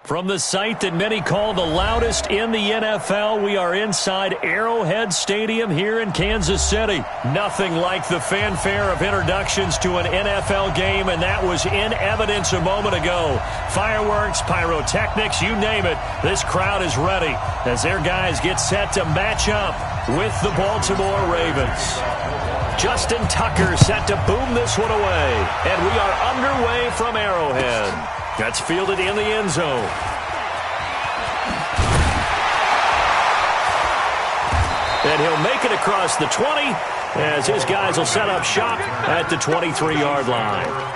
From the site that many call the loudest in the NFL, we are inside Arrowhead Stadium here in Kansas City. Nothing like the fanfare of introductions to an NFL game, and that was in evidence a moment ago. Fireworks, pyrotechnics, you name it, this crowd is ready as their guys get set to match up with the Baltimore Ravens. Justin Tucker set to boom this one away, and we are underway from Arrowhead. That's fielded in the end zone. And he'll make it across the 20 as his guys will set up shop at the 23-yard line.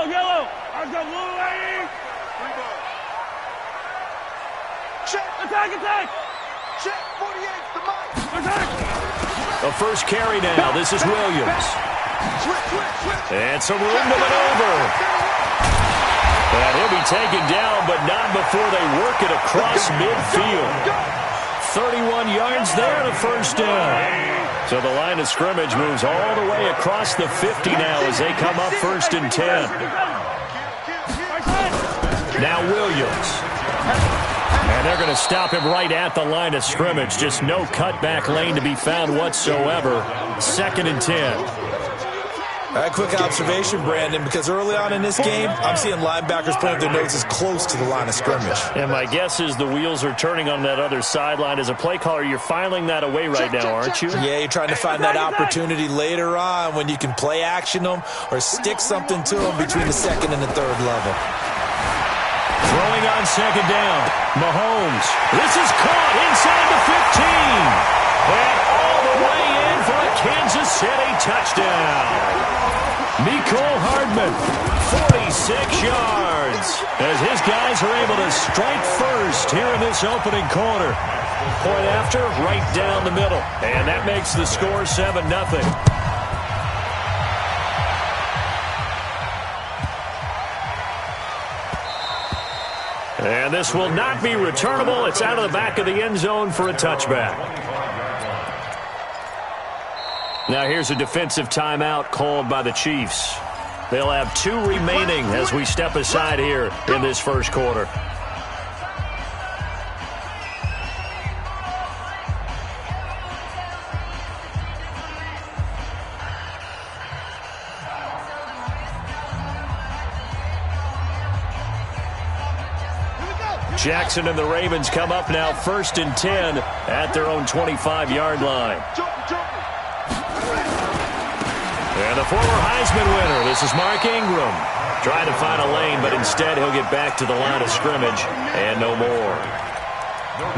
Yellow. I've got blue lady. Check. Attack. Check. 48. The mic. Attack. A first carry now. This is Williams. And some room to maneuver. And he'll be taken down, but not before they work it across midfield. 31 yards there to first down. So the line of scrimmage moves all the way across the 50 now as they come up 1st and 10. Now Williams. And they're going to stop him right at the line of scrimmage. Just no cutback lane to be found whatsoever. 2nd and 10. A quick observation, Brandon, because early on in this game, I'm seeing linebackers putting their noses close to the line of scrimmage. And my guess is the wheels are turning on that other sideline. As a play caller, you're filing that away right now, aren't you? Yeah, you're trying to find that opportunity later on when you can play action them or stick something to them between the 2nd and the 3rd level. Throwing on 2nd down. Mahomes. This is caught inside the 15. And all the way in for a Kansas City touchdown. Mecole Hardman, 46 yards, as his guys are able to strike first here in this opening quarter. Point after, right down the middle, and that makes the score 7-0. And this will not be returnable. It's out of the back of the end zone for a touchback. Now here's a defensive timeout called by the Chiefs. They'll have 2 remaining as we step aside here in this first quarter. Jackson and the Ravens come up now 1st and 10 at their own 25-yard line. And the former Heisman winner, this is Mark Ingram. Trying to find a lane, but instead he'll get back to the line of scrimmage and no more.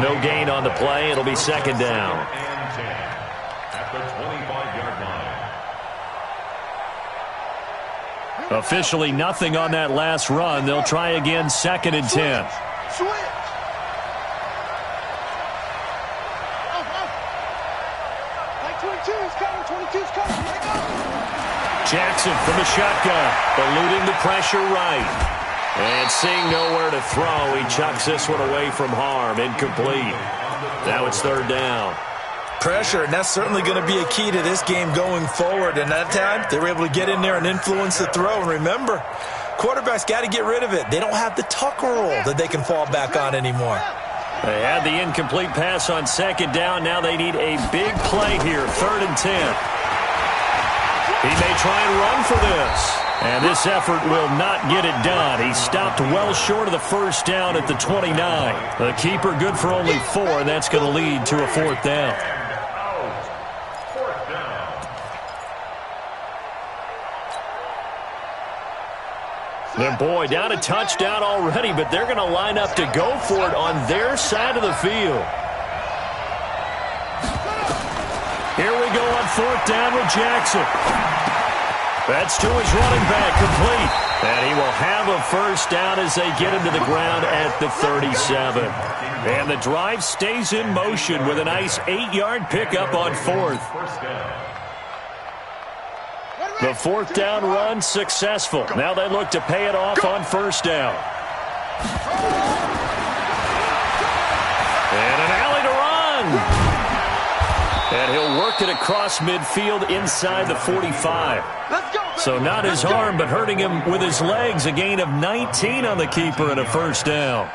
No gain on the play. It'll be 2nd down. At the 25-yard line. Officially nothing on that last run. They'll try again 2nd and 10. Jackson from the shotgun, eluding the pressure right. And seeing nowhere to throw, he chucks this one away from harm. Incomplete. Now it's 3rd down. Pressure, and that's certainly going to be a key to this game going forward. And that time, they were able to get in there and influence the throw. And remember, quarterbacks got to get rid of it. They don't have the Tucker roll that they can fall back on anymore. They had the incomplete pass on 2nd down. Now they need a big play here, 3rd and 10. He may try and run for this. And this effort will not get it done. He stopped well short of the 1st down at the 29. The keeper good for only 4, and that's going to lead to a 4th down. And boy, down a touchdown already, but they're going to line up to go for it on their side of the field. Here we go on 4th down with Jackson. That's to his running back, complete. And he will have a first down as they get him to the ground at the 37. And the drive stays in motion with a nice 8-yard pickup on fourth. The fourth down run successful. Now they look to pay it off on first down. And an alley to run. And he'll work it across midfield inside the 45. So not his arm, but hurting him with his legs. A gain of 19 on the keeper and a first down.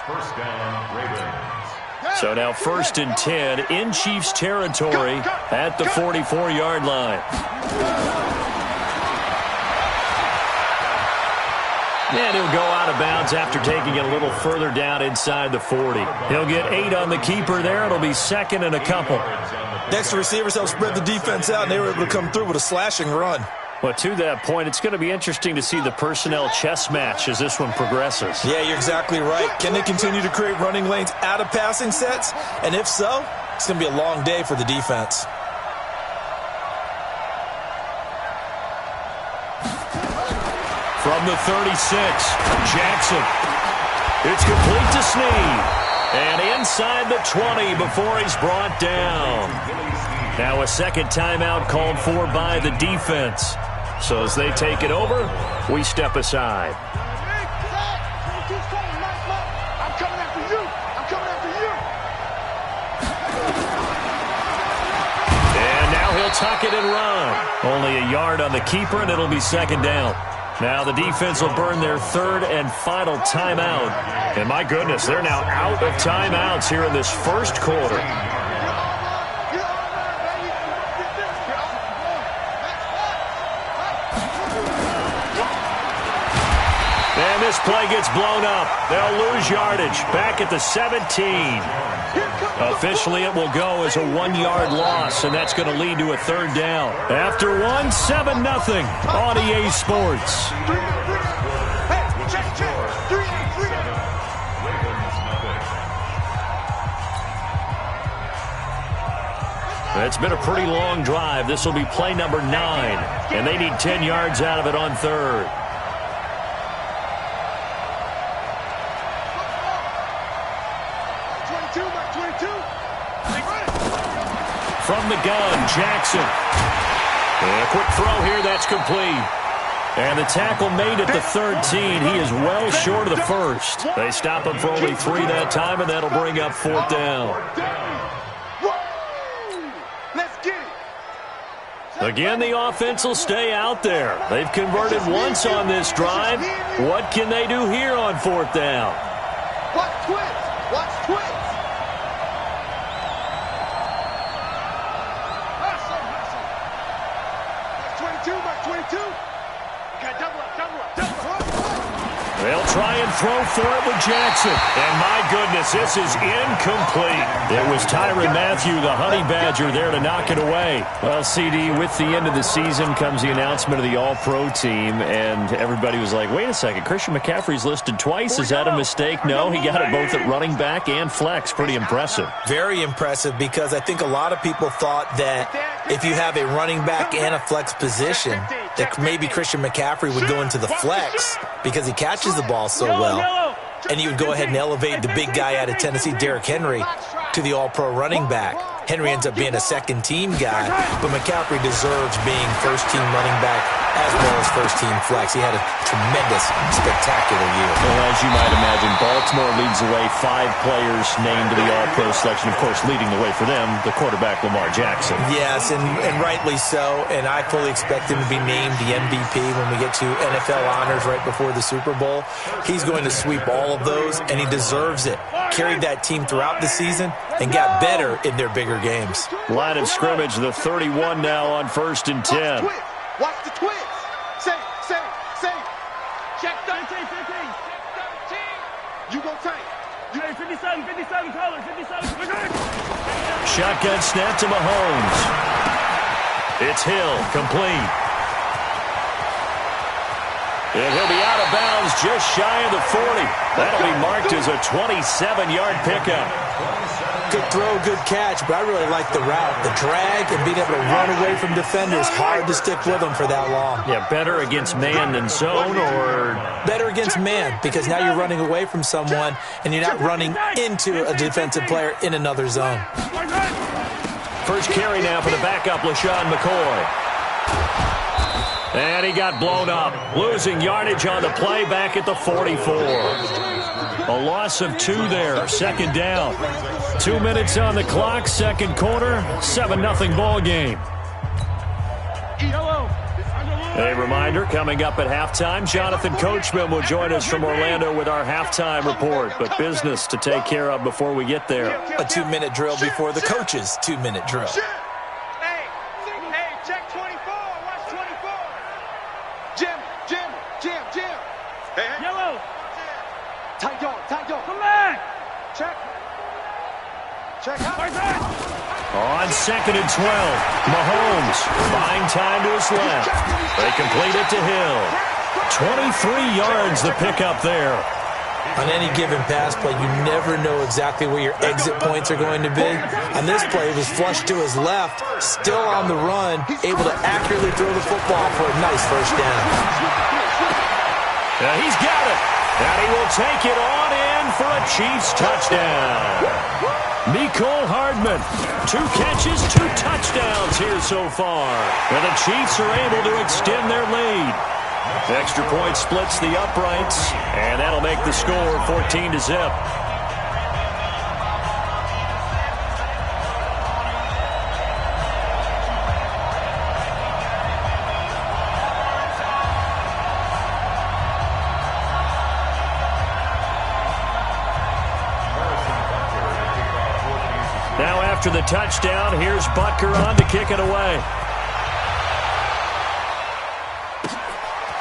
First down, Ravens. So now 1st and 10 in Chiefs territory at the 44-yard line. And he'll go out of bounds after taking it a little further down inside the 40. He'll get 8 on the keeper there. It'll be 2nd and a couple. Next, the receivers help spread the defense out, and they were able to come through with a slashing run. Well, to that point, it's going to be interesting to see the personnel chess match as this one progresses. Yeah, you're exactly right. Can they continue to create running lanes out of passing sets? And if so, it's going to be a long day for the defense. From the 36, Jackson. It's complete to Snead. And inside the 20 before he's brought down. Now a second timeout called for by the defense. So as they take it over, we step aside. I'm coming after you. I'm coming after you. And now he'll tuck it and run. Only a yard on the keeper, and it'll be 2nd down. Now the defense will burn their 3rd and final timeout. And my goodness, they're now out of timeouts here in this first quarter. And this play gets blown up. They'll lose yardage. Back at the 17. Officially, it will go as a 1-yard loss, and that's going to lead to a 3rd down. After 7-0 on EA Sports. It's been a pretty long drive. This will be play number 9, and they need 10 yards out of it on 3rd. From the gun, Jackson. And a quick throw here, that's complete. And the tackle made at the 13. He is well short of the first. They stop him for only 3 that time, and that'll bring up 4th down. Again, the offense will stay out there. They've converted once on this drive. What can they do here on 4th down? Watch twist. Watch twist. They'll try and throw for it with Jackson. And my goodness, this is incomplete. It was Tyrann Mathieu, the Honey Badger, there to knock it away. Well, CD, with the end of the season comes the announcement of the All-Pro team, and everybody was like, wait a second, Christian McCaffrey's listed twice. Is that a mistake? No, he got it both at running back and flex. Pretty impressive. Very impressive, because I think a lot of people thought that if you have a running back and a flex position, that maybe Christian McCaffrey would go into the flex because he catches the ball so well, and he would go ahead and elevate the big guy out of Tennessee, Derrick Henry, to the all-pro running back. Henry ends up being a second-team guy, but McCaffrey deserves being first-team running back as well as first-team flex. He had a tremendous, spectacular year. Well, as you might imagine, Baltimore leads the way. 5 players named to the All-Pro selection. Of course, leading the way for them, the quarterback Lamar Jackson. Yes, and rightly so, and I fully expect him to be named the MVP when we get to NFL honors right before the Super Bowl. He's going to sweep all of those, and he deserves it. Carried that team throughout the season and got better in their bigger games. Line of scrimmage, the 31 now on 1st and 10. Watch the twist. Say. Check 13, 15. Check 13. You go tank. You ain't 57 colors, 57. Shotgun snap to Mahomes. It's Hill, complete. And he'll be out of bounds just shy of the 40. That'll be marked as a 27-yard pickup. Good throw, good catch, but I really like the route. The drag and being able to run away from defenders. Hard to stick with them for that long. Yeah, better against man than zone, or? Better against man, because now you're running away from someone and you're not running into a defensive player in another zone. First carry now for the backup, LaShawn McCoy. And he got blown up. Losing yardage on the play back at the 44. A loss of 2 there. Second down. 2 minutes on the clock. Second quarter. 7-0 ball game. A reminder, coming up at halftime, Jonathan Coachman will join us from Orlando with our halftime report. But business to take care of before we get there. A 2-minute drill before the coach's 2-minute drill. Hey, check 24. Watch 24. Jim. Hey. Yellow. Tight dog. Come back. Check. On 2nd and 12, Mahomes buying time to his left. They complete it to Hill. 23 yards the pickup there. On any given pass play, you never know exactly where your exit points are going to be. On this play, it was flushed to his left, still on the run, able to accurately throw the football for a nice first down. Now he's got it. And he will take it on in for a Chiefs touchdown. Mecole Hardman, 2 catches, 2 touchdowns here so far. And the Chiefs are able to extend their lead. Extra point splits the uprights, and that'll make the score 14-0. Now after the touchdown, here's Butker on to kick it away.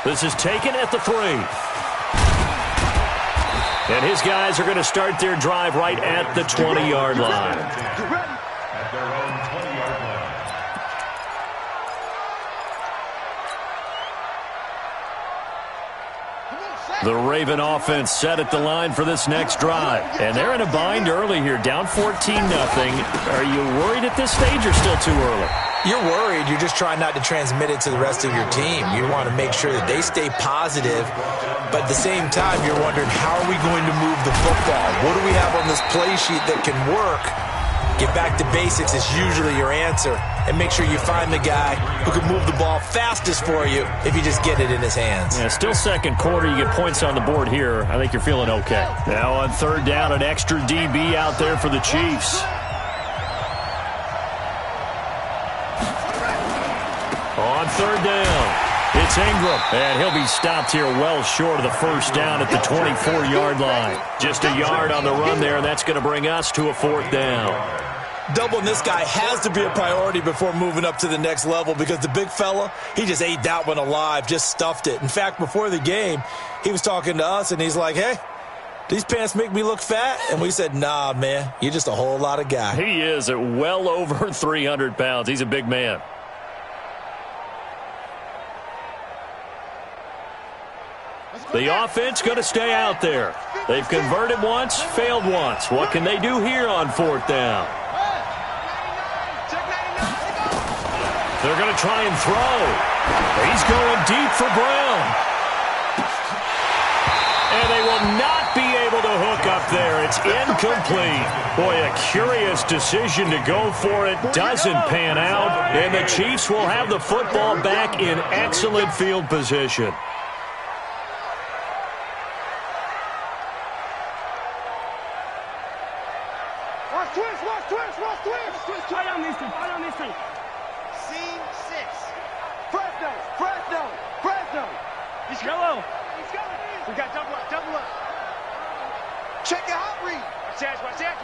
This is taken at the 3. And his guys are going to start their drive right at the 20-yard line. At their own 20-yard line. The Raven offense set at the line for this next drive. And they're in a bind early here, down 14-0. Are you worried at this stage or still too early? You're worried. You're just trying not to transmit it to the rest of your team. You want to make sure that they stay positive. But at the same time, you're wondering, how are we going to move the football? What do we have on this play sheet that can work? Get back to basics is usually your answer. And make sure you find the guy who can move the ball fastest for you if you just get it in his hands. Yeah, still second quarter. You get points on the board here. I think you're feeling okay. Now on 3rd down, an extra DB out there for the Chiefs. On 3rd down, it's Ingram, and he'll be stopped here well short of the first down at the 24-yard line. Just a yard on the run there, and that's going to bring us to a 4th down. Doubling this guy has to be a priority before moving up to the next level, because the big fella, he just ate that one alive, just stuffed it. In fact, before the game, he was talking to us, and he's like, hey, these pants make me look fat? And we said, nah, man, you're just a whole lot of guy. He is at well over 300 pounds. He's a big man. The offense going to stay out there. They've converted once, failed once. What can they do here on 4th down? They're going to try and throw. He's going deep for Brown. And they will not be able to hook up there. It's incomplete. Boy, a curious decision to go for it. Doesn't pan out. And the Chiefs will have the football back in excellent field position. Twist. Fight on this thing. Scene 6. Fresno. He's yellow. He's going. We got double up. Check your hot read. Watch that.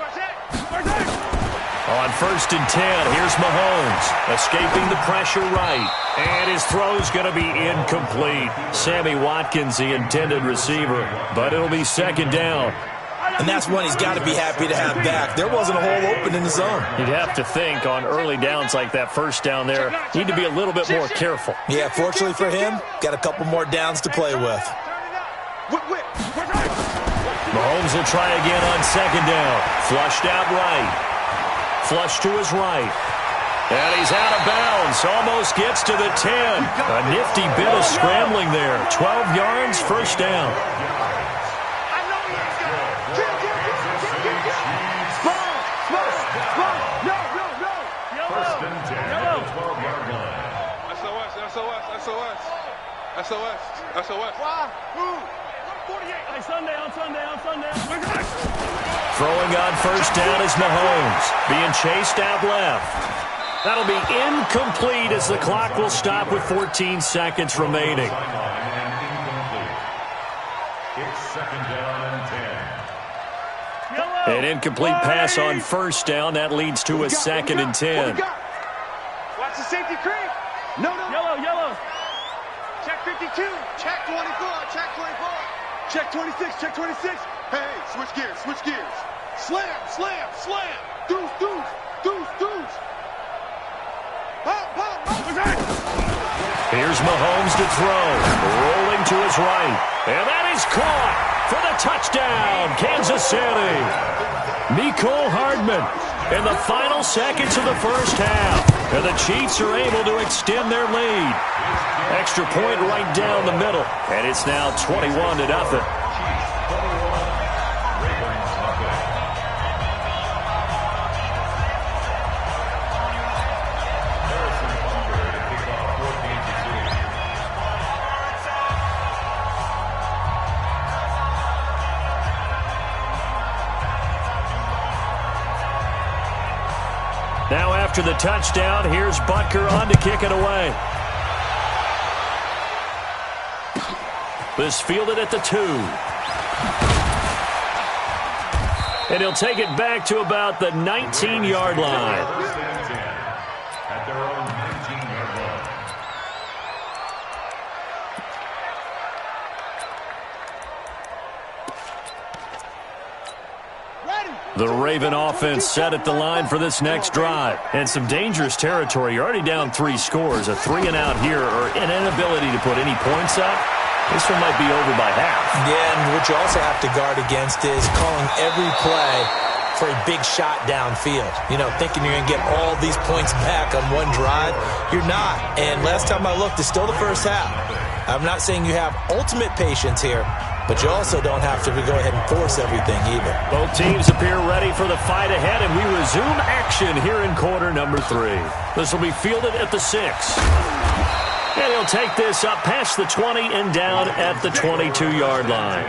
On 1st and 10, here's Mahomes, escaping the pressure right. And his throw's going to be incomplete. Sammy Watkins, the intended receiver, but it'll be 2nd down. And that's one he's got to be happy to have back. There wasn't a hole open in the zone. You'd have to think on early downs like that first down there, need to be a little bit more careful. Yeah, fortunately for him, got a couple more downs to play with. Mahomes will try again on 2nd down. Flushed out right. Flush to his right. And he's out of bounds. Almost gets to the 10. A nifty bit of scrambling there. 12 yards, first down. First and 10 at the 12-yard line. SOS. Why? Who? 48. Hey, Sunday. Throwing on first down is Mahomes. Being chased out left. That'll be incomplete as the clock will stop with 14 seconds remaining. It's second down and 10. An incomplete pass on first down. That leads to a second and 10. Watch the safety creep. No. Yellow. Check 52. Check 24. Check 24. Check 26. Check 26. Hey, switch gears. Slam. Deuce. Pop. Here's Mahomes to throw. Rolling to his right. And that is caught for the touchdown, Kansas City. Mecole Hardman in the final seconds of the first half. And the Chiefs are able to extend their lead. Extra point right down the middle. And it's now 21-0. Now after the touchdown, here's Butker on to kick it away. This fielded at the 2. And he'll take it back to about the 19-yard line. First and 10 at their own 19-yard line. The Raven offense set at the line for this next drive. And some dangerous territory. You're already down 3 scores. A 3-and-out here or an inability to put any points up. This one might be over by half. Yeah, and what you also have to guard against is calling every play for a big shot downfield. You know, thinking you're going to get all these points back on one drive. You're not. And last time I looked, it's still the first half. I'm not saying you have ultimate patience here, but you also don't have to go ahead and force everything either. Both teams appear ready for the fight ahead, and we resume action here in quarter number 3. This will be fielded at the 6. And he'll take this up past the 20 and down at the 22-yard line.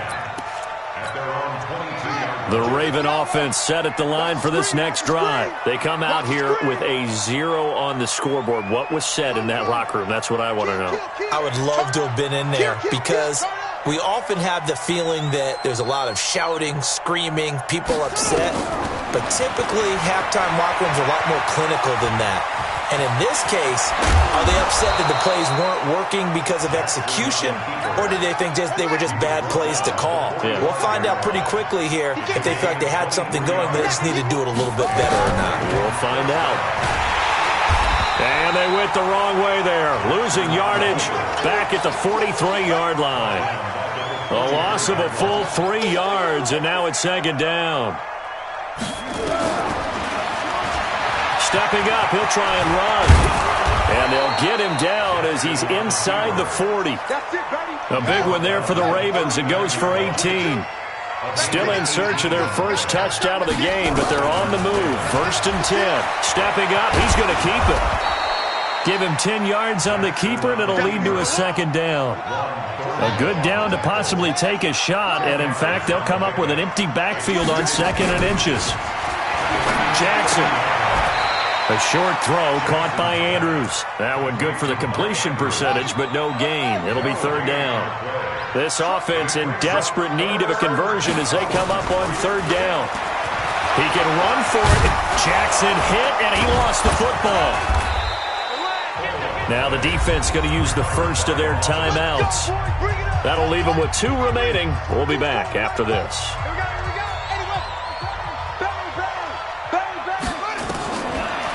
The Raven offense set at the line for this next drive. They come out here with a 0 on the scoreboard. What was said in that locker room? That's what I want to know. I would love to have been in there because we often have the feeling that there's a lot of shouting, screaming, people upset. But typically, halftime locker rooms are a lot more clinical than that. And in this case, are they upset that the plays weren't working because of execution? Or did they think they were just bad plays to call? Yeah. We'll find out pretty quickly here if they feel like they had something going, but they just need to do it a little bit better or not. We'll find out. And they went the wrong way there. Losing yardage back at the 43-yard line. A loss of a full 3 yards, and now it's second down. Stepping up, he'll try and run. And they'll get him down as he's inside the 40. A big one there for the Ravens. It goes for 18. Still in search of their first touchdown of the game, but they're on the move. First and 10. Stepping up, he's going to keep it. Give him 10 yards on the keeper, and it'll lead to a second down. A good down to possibly take a shot, and in fact, they'll come up with an empty backfield on 2nd and inches. Jackson. A short throw caught by Andrews. That one good for the completion percentage, but no gain. It'll be third down. This offense in desperate need of a conversion as they come up on third down. He can run for it. Jackson hit, and he lost the football. Now the defense going to use the first of their timeouts. That'll leave them with 2 remaining. We'll be back after this.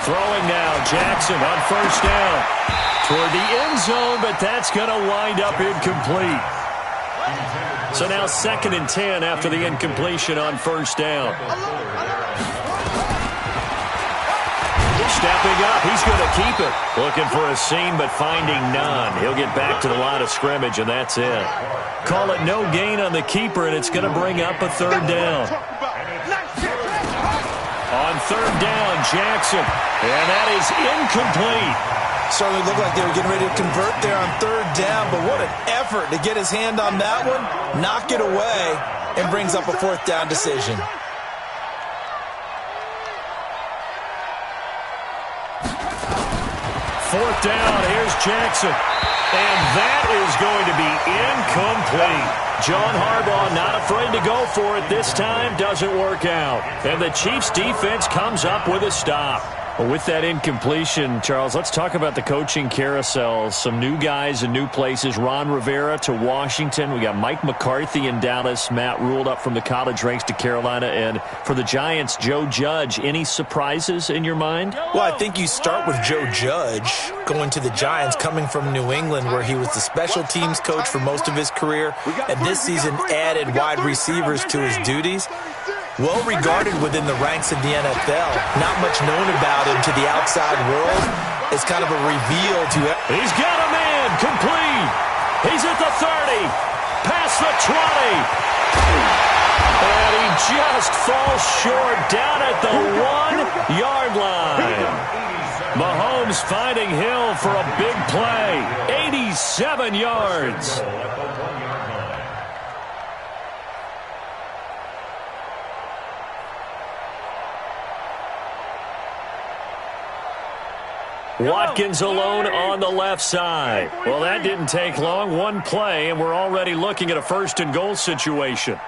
Throwing now, Jackson on first down. Toward the end zone, but that's going to wind up incomplete. So now 2nd and 10 after the incompletion on first down. stepping up. He's going to keep it. Looking for a seam, but finding none. He'll get back to the line of scrimmage, and that's it. Call it no gain on the keeper, and it's going to bring up a third down. On third down, Jackson. And that is incomplete. Certainly looked like they were getting ready to convert there on third down, but what an effort to get his hand on that one, knock it away, and brings up a fourth down decision. Fourth down, here's Jackson. And that is going to be incomplete. John Harbaugh not afraid to go for it this time. Doesn't work out. And the Chiefs defense comes up with a stop. Well, with that incompletion, Charles, let's talk about the coaching carousel. Some new guys in new places. Ron Rivera to Washington. We got Mike McCarthy in Dallas. Matt Rule up from the college ranks to Carolina. And for the Giants, Joe Judge. Any surprises in your mind? Well, I think you start with Joe Judge going to the Giants, coming from New England, where he was the special teams coach for most of his career, and this season added wide receivers to his duties. Well regarded within the ranks of the NFL. Not much known about him to the outside world. It's kind of a reveal to him. He's got a man complete. He's at the 30. Past the 20. And he just falls short down at the 1-yard line. Mahomes finding Hill for a big play. 87 yards. Watkins alone on the left side. Well, that didn't take long. One play, and we're already looking at a first and goal situation.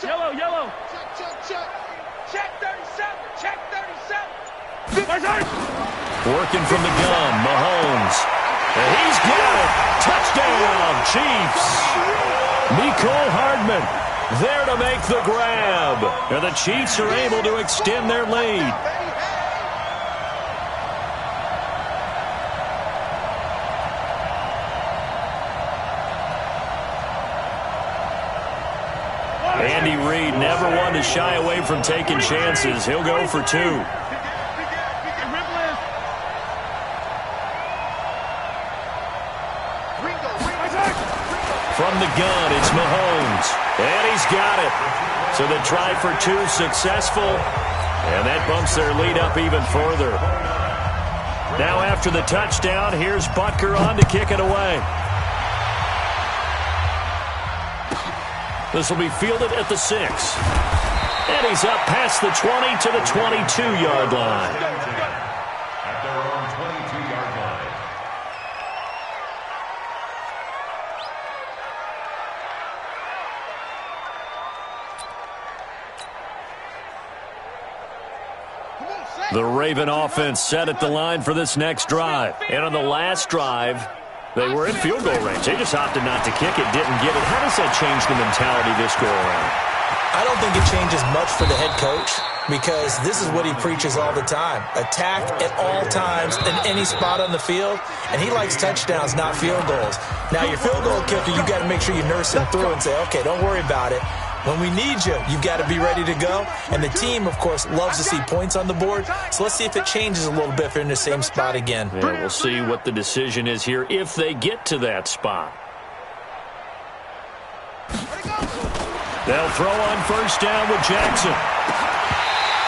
Yellow, yellow. Check 37. Check 37. Working from the gun, Mahomes. And he's got it. Touchdown, Chiefs. Mecole Hardman there to make the grab. And the Chiefs are able to extend their lead. Andy Reid never one to shy away from taking chances. He'll go for two. From the gun, it's Mahomes. And he's got it. So the try for two successful. And that bumps their lead up even further. Now after the touchdown, here's Butker on to kick it away. This will be fielded at the 6. And he's up past the 20 to the 22-yard line. At their own 22-yard line. The Raven offense set at the line for this next drive. And on the last drive, they were in field goal range. They just opted not to kick it, didn't get it. How does that change the mentality this go-around? I don't think it changes much for the head coach, because this is what he preaches all the time. Attack at all times in any spot on the field, and he likes touchdowns, not field goals. Now, your field goal kicker, you've got to make sure you nurse him through and say, okay, don't worry about it. When we need you, you've got to be ready to go. And the team, of course, loves to see points on the board. So let's see if it changes a little bit if they're in the same spot again. Yeah, we'll see what the decision is here if they get to that spot. They'll throw on first down with Jackson.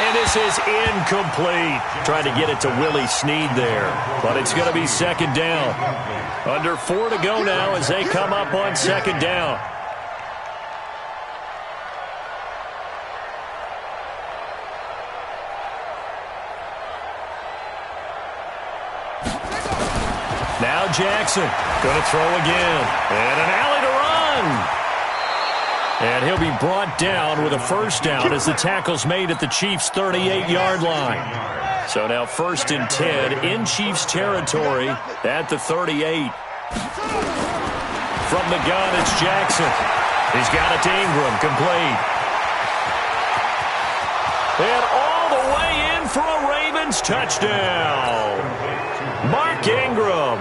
And this is incomplete. Trying to get it to Willie Snead there. But it's going to be second down. Under 4 to go now as they come up on second down. Now Jackson going to throw again. And an alley to run. And he'll be brought down with a first down as the tackle's made at the Chiefs' 38-yard line. So now first and 10 in Chiefs territory at the 38. From the gun, it's Jackson. He's got it to Ingram, complete. And all the way in for a Ravens touchdown. Mark Ingram,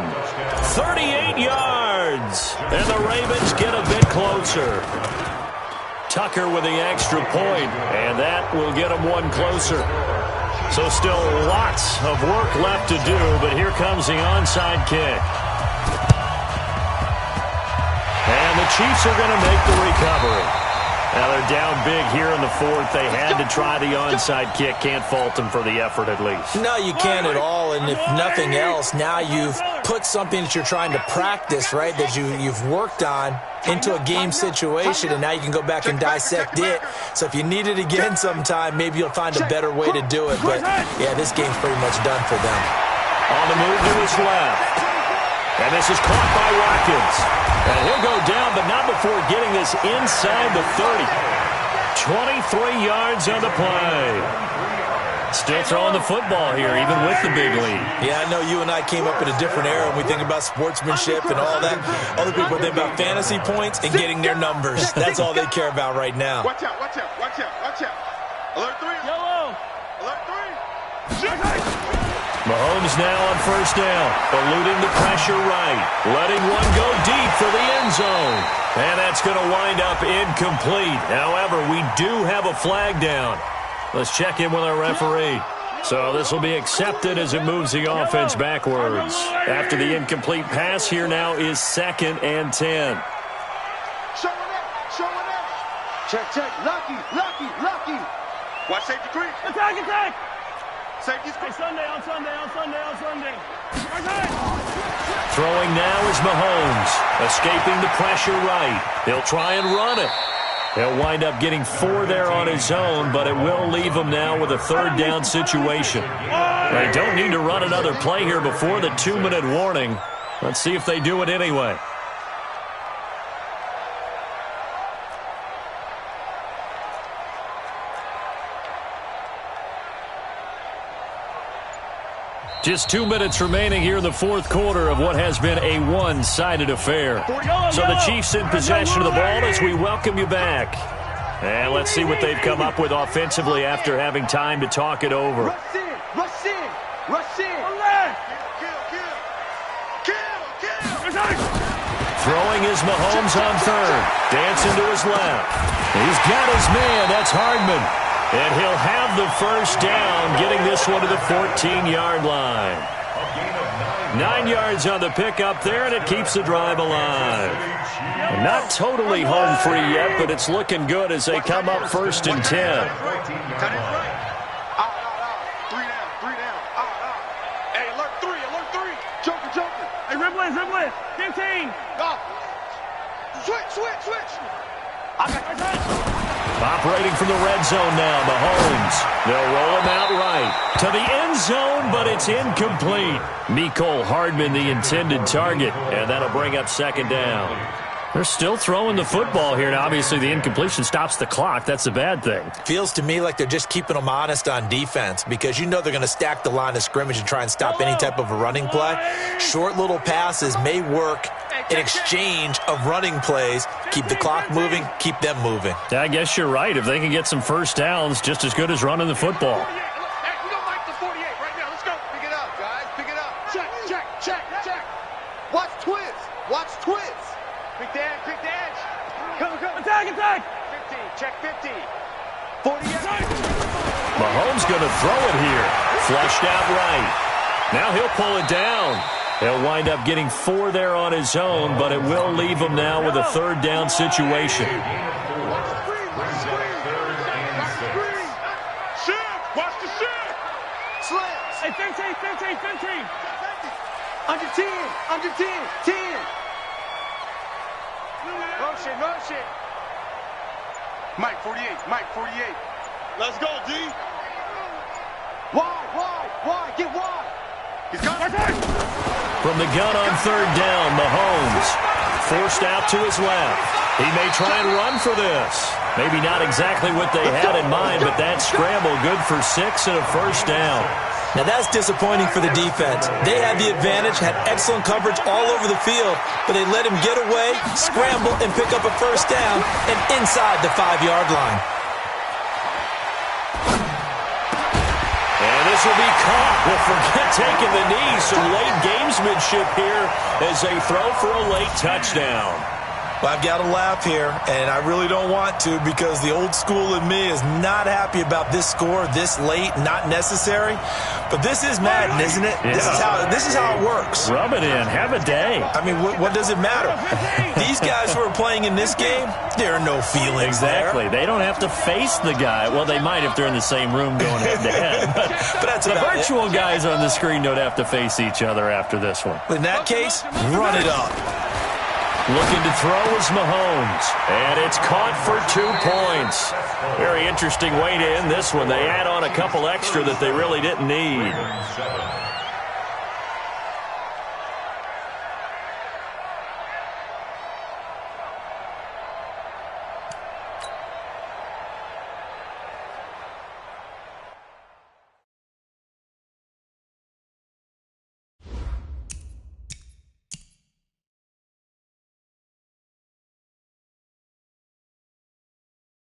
38 yards. Ravens. And the Ravens get a bit closer. Tucker with the extra point, and that will get them one closer. So still lots of work left to do, but here comes the onside kick. And the Chiefs are going to make the recovery. Now they're down big here in the fourth. They had to try the onside kick. Can't fault them for the effort at least. No, you can't at all. And if nothing else, now you've put something that you're trying to practice, right, that you've worked on into a game situation, and now you can go back and dissect it. So if you need it again sometime, maybe you'll find a better way to do it. But, yeah, this game's pretty much done for them. On the move to his left. And this is caught by Watkins. And he'll go down, but not before getting this inside the 30. 23 yards on the play. Still throwing the football here, even with the big lead. Yeah, I know you and I came up in a different era, and we think about sportsmanship and all that. Other people think about fantasy points and getting their numbers. That's all they care about right now. Watch out, watch out, watch out, watch out. Alert 3. Yellow. Alert 3. Mahomes now on first down, eluding the pressure right, letting one go deep for the end zone. And that's going to wind up incomplete. However, we do have a flag down. Let's check in with our referee. So this will be accepted as it moves the offense backwards. After the incomplete pass, here now is 2nd and 10. Showing up, showing up. Check, check. Lucky, lucky, lucky. Watch safety creep. Attack, attack. Safety's Hey, Sunday, on Sunday, on Sunday, on Sunday. Throwing now is Mahomes, escaping the pressure right. He'll try and run it. He'll wind up getting 4 there on his own, but it will leave him now with a 3rd down situation. They don't need to run another play here before the 2-minute warning. Let's see if they do it anyway. Just 2 minutes remaining here in the fourth quarter of what has been a one-sided affair. So the Chiefs in possession of the ball as we welcome you back. And let's see what they've come up with offensively after having time to talk it over. Rush in, rush in, rush in. Kill. Throwing is Mahomes on third. Dancing to his left. He's got his man. That's Hardman. And he'll have the first down, getting this one to the 14-yard line. 9 yards on the pickup there, and it keeps the drive alive. Not totally home free yet, but it's looking good as they come up 1st and 10. Tight end right. Out. 3 down. Out. Hey, alert 3. Joker. Hey, Riblin. 15. Go. Switch. I got Operating from the red zone now, Mahomes. They'll roll him out right to the end zone, but it's incomplete. Mecole Hardman, the intended target, and that'll bring up 2nd down. They're still throwing the football here. Now, obviously, the incompletion stops the clock. That's a bad thing. Feels to me like they're just keeping them honest on defense because you know they're going to stack the line of scrimmage and try and stop any type of a running play. Short little passes may work in exchange of running plays. Keep the clock moving, keep them moving. I guess you're right. If they can get some first downs, just as good as running the football. Hey, we don't like the 48 right now. Let's go. Pick it up, guys. Pick it up. Check. Watch twist. Quick the edge. Come. Attack. 15. Check 50. 48. Mahomes going to throw it here. Flushed out right. Now he'll pull it down. He'll wind up getting 4 there on his own, but it will leave him now with a 3rd down situation. Watch the shift. Slams. Hey, 15. Under 10. 10. Motion. Mike 48. Let's go, D. Wide. Get wide. He's got it. From the gun on 3rd down, Mahomes forced out to his left. He may try and run for this. Maybe not exactly what they had in mind, but that scramble good for 6 and a first down. Now that's disappointing for the defense. They had the advantage, had excellent coverage all over the field, but they let him get away, scramble, and pick up a first down and inside the 5-yard line. And this this will be caught. Well, forget taking the knee. Some late gamesmanship here as they throw for a late touchdown. Well, I've got to laugh here, and I really don't want to because the old school in me is not happy about this score this late, not necessary. But this is Madden, isn't it? Yeah. This is how it works. Rub it in. Have a day. I mean, what does it matter? These guys who are playing in this game, there are no feelings Exactly. there. They don't have to face the guy. Well, they might if they're in the same room going head-to-head. But that's the about virtual it. guys on the screen don't have to face each other after this one. In that case, run it up. Looking to throw is Mahomes. And it's caught for 2 points. Very interesting way to end this one. They add on a couple extra that they really didn't need.